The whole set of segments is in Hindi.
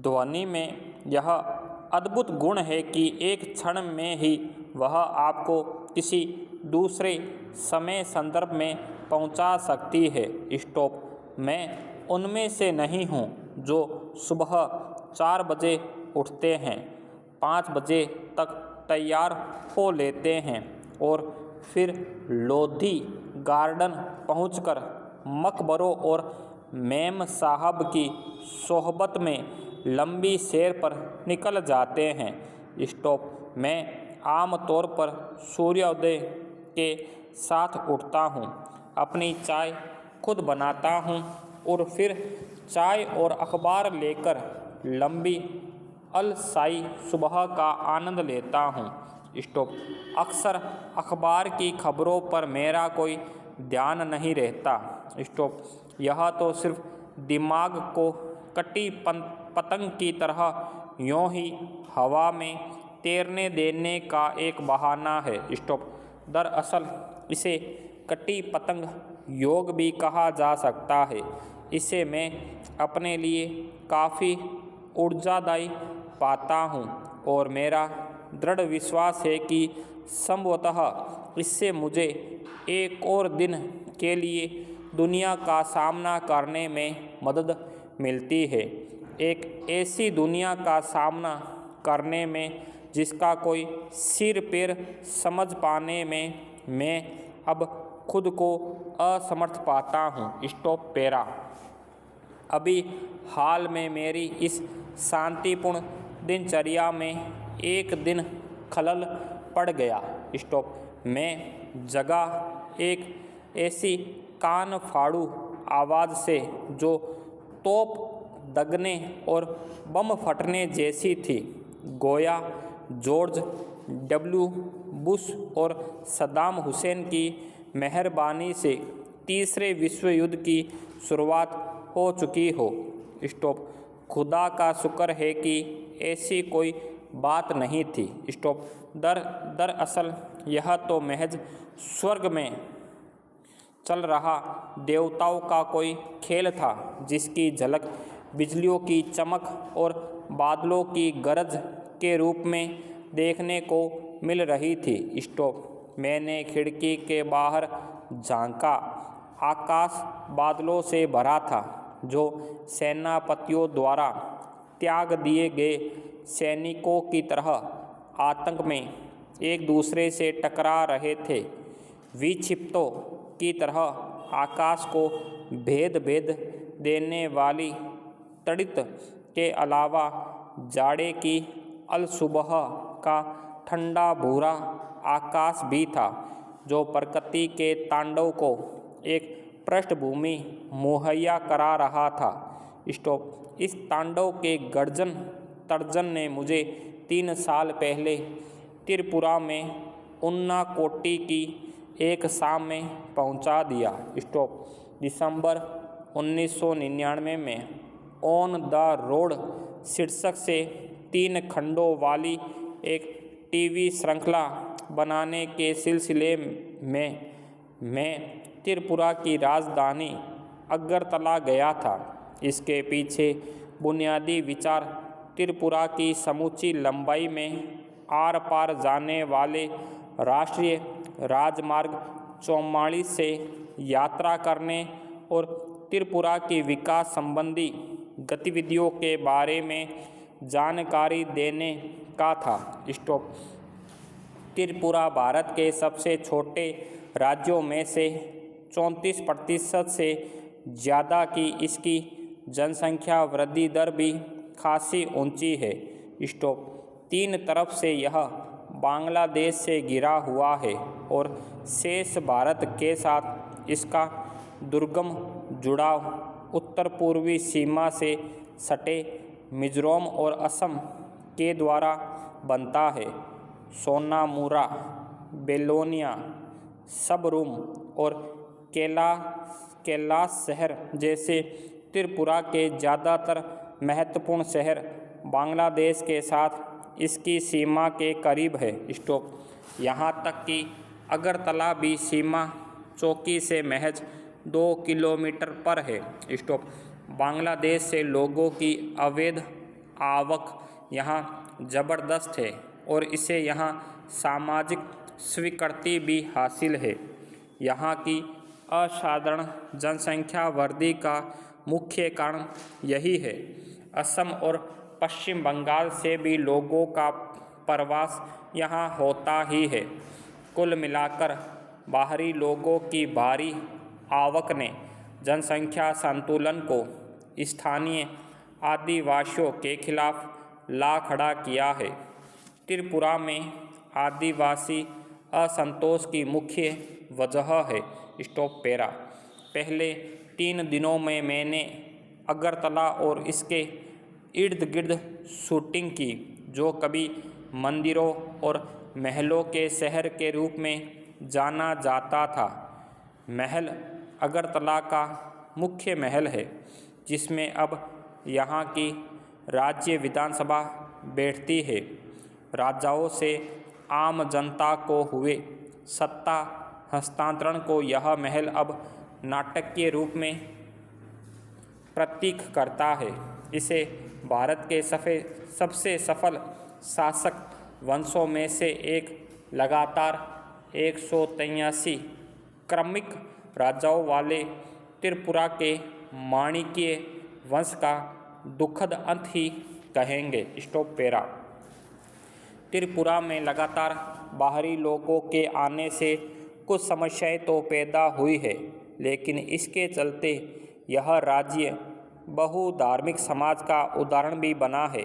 ध्वनि में यह अद्भुत गुण है कि एक क्षण में ही वह आपको किसी दूसरे समय संदर्भ में पहुंचा सकती है। स्टॉप। मैं उनमें से नहीं हूँ जो सुबह 4 बजे उठते हैं, 5 बजे तक तैयार हो लेते हैं और फिर लोधी गार्डन पहुंचकर मकबरों और मेम साहब की सोहबत में लंबी सैर पर निकल जाते हैं। स्टॉप। मैं आम तौर पर सूर्योदय के साथ उठता हूँ, अपनी चाय खुद बनाता हूँ और फिर चाय और अखबार लेकर लंबी अलसाई सुबह का आनंद लेता हूँ। स्टॉप। अक्सर अखबार की खबरों पर मेरा कोई ध्यान नहीं रहता। स्टॉप। यह तो सिर्फ दिमाग को कटी पतंग की तरह यूं ही हवा में तैरने देने का एक बहाना है। स्टॉप। दरअसल इसे कटी पतंग योग भी कहा जा सकता है। इसे मैं अपने लिए काफ़ी ऊर्जादायी पाता हूँ और मेरा दृढ़ विश्वास है कि संभवतः इससे मुझे एक और दिन के लिए दुनिया का सामना करने में मदद मिलती है। एक ऐसी दुनिया का सामना करने में जिसका कोई सिर पैर समझ पाने में मैं अब खुद को असमर्थ पाता हूँ। स्टॉप। पैरा। अभी हाल में मेरी इस शांतिपूर्ण दिनचर्या में एक दिन खलल पड़ गया। स्टॉप। मैं जगा एक ऐसी कान फाड़ू आवाज़ से जो तोप दगने और बम फटने जैसी थी। गोया जॉर्ज डब्ल्यू बुश और सद्दाम हुसैन की मेहरबानी से तीसरे विश्व युद्ध की शुरुआत हो चुकी हो। स्टॉप। खुदा का शुक्र है कि ऐसी कोई बात नहीं थी। स्टॉप। दरअसल यह तो महज स्वर्ग में चल रहा देवताओं का कोई खेल था जिसकी झलक बिजलियों की चमक और बादलों की गरज के रूप में देखने को मिल रही थी। स्टॉप। मैंने खिड़की के बाहर झांका। आकाश बादलों से भरा था जो सेनापतियों द्वारा त्याग दिए गए सैनिकों की तरह आतंक में एक दूसरे से टकरा रहे थे। विक्षिप्तों की तरह आकाश को भेद देने वाली तड़ित के अलावा जाड़े की अलसुबह का ठंडा भूरा आकाश भी था जो प्रकृति के तांडव को एक पृष्ठभूमि मुहैया करा रहा था। स्टॉप। इस तांडव के गर्जन तर्जन ने मुझे 3 साल पहले त्रिपुरा में उन्नाकोटी की एक शाम में पहुंचा दिया। स्टॉप। दिसंबर 1999 में ऑन द रोड शीर्षक से 3 खंडों वाली एक टीवी श्रृंखला बनाने के सिलसिले में मैं त्रिपुरा की राजधानी अगरतला गया था। इसके पीछे बुनियादी विचार त्रिपुरा की समूची लंबाई में आर पार जाने वाले राष्ट्रीय राजमार्ग 44 से यात्रा करने और त्रिपुरा की विकास संबंधी गतिविधियों के बारे में जानकारी देने का था। स्टॉप। त्रिपुरा भारत के सबसे छोटे राज्यों में से 34% से ज़्यादा की इसकी जनसंख्या वृद्धि दर भी खासी ऊंची है। स्टॉप। 3 तरफ से यह बांग्लादेश से घिरा हुआ है और शेष भारत के साथ इसका दुर्गम जुड़ाव उत्तर पूर्वी सीमा से सटे मिजोरम और असम के द्वारा बनता है। सोनामुरा, बेलोनिया, सबरूम और कैलाश शहर जैसे त्रिपुरा के ज़्यादातर महत्वपूर्ण शहर बांग्लादेश के साथ इसकी सीमा के करीब है। स्टॉप। यहाँ तक कि अगरतला भी सीमा चौकी से महज 2 किलोमीटर पर है। स्टॉप। बांग्लादेश से लोगों की अवैध आवक यहाँ ज़बरदस्त है और इसे यहाँ सामाजिक स्वीकृति भी हासिल है। यहाँ की असाधारण जनसंख्या वृद्धि का मुख्य कारण यही है। असम और पश्चिम बंगाल से भी लोगों का प्रवास यहाँ होता ही है। कुल मिलाकर बाहरी लोगों की भारी आवक ने जनसंख्या संतुलन को स्थानीय आदिवासियों के खिलाफ ला खड़ा किया है। त्रिपुरा में आदिवासी असंतोष की मुख्य वजह है। Stop para. पहले 3 दिनों में मैंने अगरतला और इसके इर्द गिर्द शूटिंग की, जो कभी मंदिरों और महलों के शहर के रूप में जाना जाता था। महल अगरतला का मुख्य महल है, जिसमें अब यहाँ की राज्य विधानसभा बैठती है। राजाओं से आम जनता को हुए सत्ता हस्तांतरण को यह महल अब नाटकीय रूप में प्रतीक करता है। इसे भारत के सबसे सफल शासक वंशों में से एक लगातार 183 क्रमिक राजाओं वाले त्रिपुरा के माणिक्य वंश का दुखद अंत ही कहेंगे। Stop para. त्रिपुरा में लगातार बाहरी लोगों के आने से कुछ समस्याएं तो पैदा हुई है, लेकिन इसके चलते यह राज्य बहुधार्मिक समाज का उदाहरण भी बना है।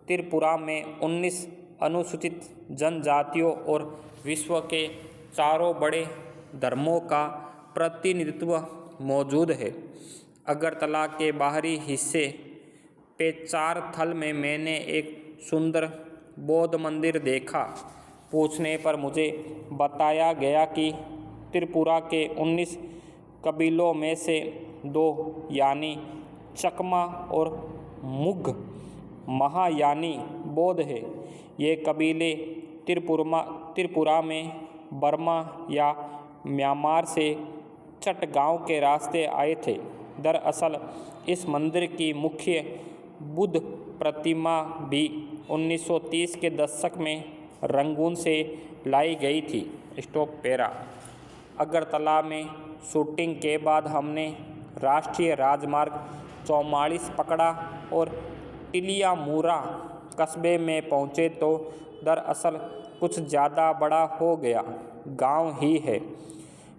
त्रिपुरा में 19 अनुसूचित जनजातियों और विश्व के 4 बड़े धर्मों का प्रतिनिधित्व मौजूद है। अगरतला के बाहरी हिस्से पेचारथल में मैंने एक सुंदर बौद्ध मंदिर देखा। पूछने पर मुझे बताया गया कि त्रिपुरा के 19 कबीलों में से 2 यानी चकमा और मुघ महायानी बौद्ध है। ये कबीले त्रिपुरा में बर्मा या म्यांमार से चटगांव के रास्ते आए थे। दरअसल इस मंदिर की मुख्य बुद्ध प्रतिमा भी 1930 के दशक में रंगून से लाई गई थी। Stop para. अगरतला में शूटिंग के बाद हमने राष्ट्रीय राजमार्ग 44 पकड़ा और टिलियामुरा कस्बे में पहुँचे तो दरअसल कुछ ज़्यादा बड़ा हो गया गांव ही है।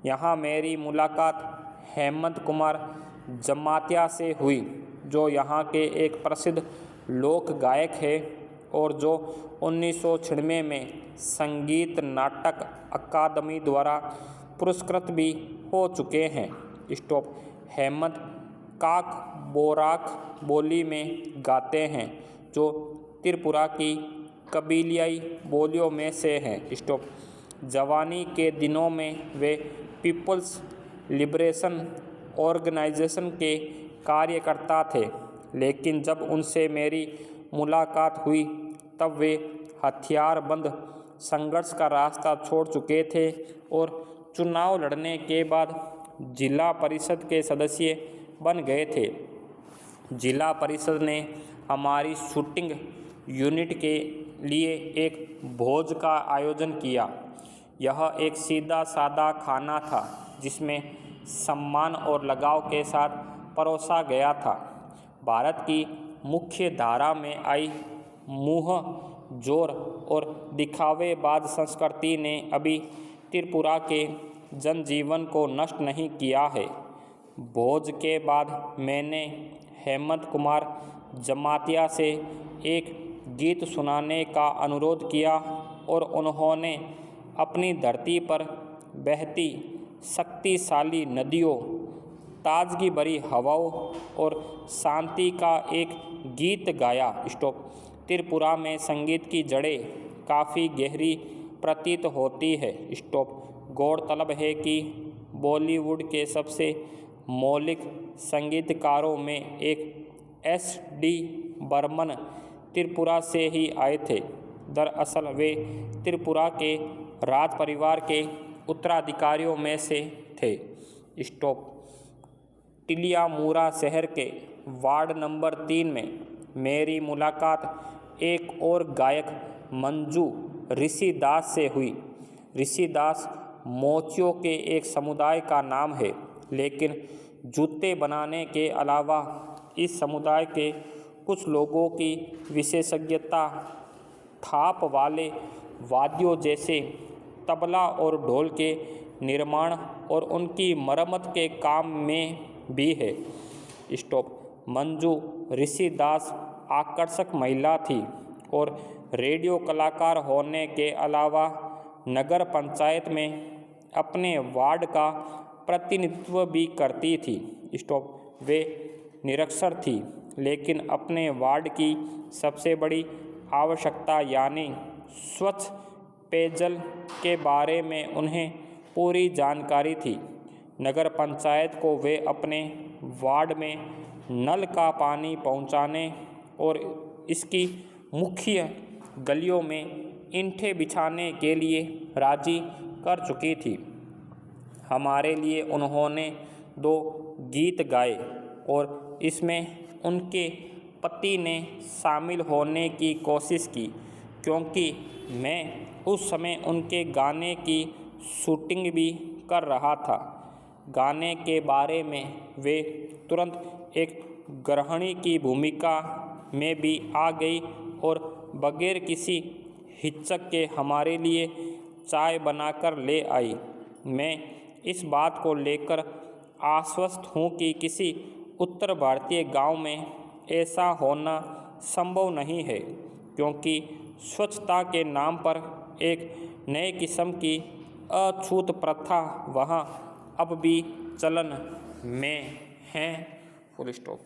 यहाँ मेरी मुलाकात हेमंत कुमार जमातिया से हुई, जो यहाँ के एक प्रसिद्ध लोक गायक है और जो 1996 में संगीत नाटक अकादमी द्वारा पुरस्कृत भी हो चुके हैं। स्टॉप। हेमंत काक बोराक बोली में गाते हैं, जो त्रिपुरा की कबीलियाई बोलियों में से हैं। स्टॉप। जवानी के दिनों में वे पीपल्स लिबरेशन ऑर्गेनाइजेशन के कार्यकर्ता थे, लेकिन जब उनसे मेरी मुलाकात हुई तब वे हथियारबंद संघर्ष का रास्ता छोड़ चुके थे और चुनाव लड़ने के बाद जिला परिषद के सदस्य बन गए थे। जिला परिषद ने हमारी शूटिंग यूनिट के लिए एक भोज का आयोजन किया। यह एक सीधा साधा खाना था, जिसमें सम्मान और लगाव के साथ परोसा गया था। भारत की मुख्य धारा में आई मुँह जोर और दिखावेबाज संस्कृति ने अभी त्रिपुरा के जनजीवन को नष्ट नहीं किया है। भोज के बाद मैंने हेमंत कुमार जमातिया से एक गीत सुनाने का अनुरोध किया और उन्होंने अपनी धरती पर बहती शक्तिशाली नदियों, ताजगी भरी हवाओं और शांति का एक गीत गाया। स्टॉप। त्रिपुरा में संगीत की जड़ें काफ़ी गहरी प्रतीत होती है। स्टॉप। गौरतलब है कि बॉलीवुड के सबसे मौलिक संगीतकारों में एक S.D. बर्मन त्रिपुरा से ही आए थे। दरअसल वे त्रिपुरा के राज परिवार के उत्तराधिकारियों में से थे। स्टॉप। टिलियामुरा शहर के वार्ड नंबर 3 में मेरी मुलाकात एक और गायक मंजू ऋषि दास से हुई। ऋषि दास मोचियों के एक समुदाय का नाम है, लेकिन जूते बनाने के अलावा इस समुदाय के कुछ लोगों की विशेषज्ञता थाप वाले वाद्यों जैसे तबला और ढोल के निर्माण और उनकी मरम्मत के काम में भी है। मंजू ऋषि दास आकर्षक महिला थी और रेडियो कलाकार होने के अलावा नगर पंचायत में अपने वार्ड का प्रतिनिधित्व भी करती थी। वे निरक्षर थी, लेकिन अपने वार्ड की सबसे बड़ी आवश्यकता यानी स्वच्छ पेयजल के बारे में उन्हें पूरी जानकारी थी। नगर पंचायत को वे अपने वार्ड में नल का पानी पहुंचाने और इसकी मुख्य गलियों में ईंटें बिछाने के लिए राजी कर चुकी थी। हमारे लिए उन्होंने 2 गीत गाए और इसमें उनके पति ने शामिल होने की कोशिश की, क्योंकि मैं उस समय उनके गाने की शूटिंग भी कर रहा था। गाने के बारे में वे तुरंत एक गृहिणी की भूमिका में भी आ गई और बगैर किसी हिचक के हमारे लिए चाय बनाकर ले आई। मैं इस बात को लेकर आश्वस्त हूँ कि किसी उत्तर भारतीय गांव में ऐसा होना संभव नहीं है, क्योंकि स्वच्छता के नाम पर एक नए किस्म की अछूत प्रथा वहाँ अब भी चलन में है। Full stop.